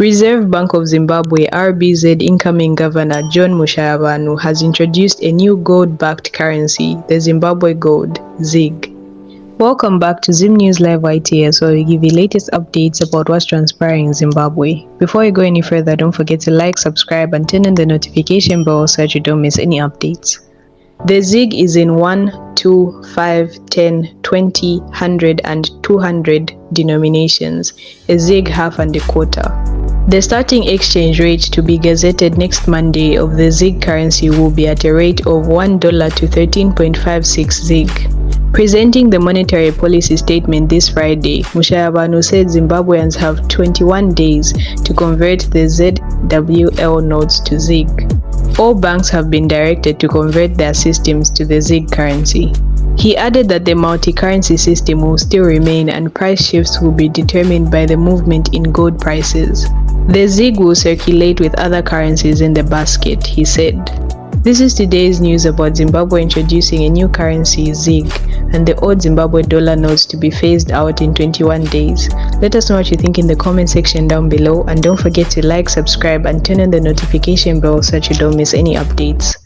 Reserve Bank of Zimbabwe (RBZ) incoming Governor John Mushayabantu has introduced a new gold-backed currency, the Zimbabwe Gold (ZiG). Welcome back to Zim News Live YTS, where we give you latest updates about what's transpiring in Zimbabwe. Before you go any further, don't forget to like, subscribe, and turn on the notification bell so that you don't miss any updates. The ZiG is in 1, 2, 5, 10, 20, 100, and 200 denominations, a ZiG half and a quarter. The starting exchange rate to be gazetted next Monday of the ZiG currency will be at a rate of $1 to 13.56 ZiG. Presenting the monetary policy statement this Friday, Mushayabantu said Zimbabweans have 21 days to convert the ZWL notes to ZiG. All banks have been directed to convert their systems to the ZiG currency. He added that the multi-currency system will still remain and price shifts will be determined by the movement in gold prices. The ZiG will circulate with other currencies in the basket, he said. This is today's news about Zimbabwe introducing a new currency, ZiG, and the old Zimbabwe dollar notes to be phased out in 21 days. Let us know what you think in the comment section down below, and don't forget to like, subscribe, and turn on the notification bell so that you don't miss any updates.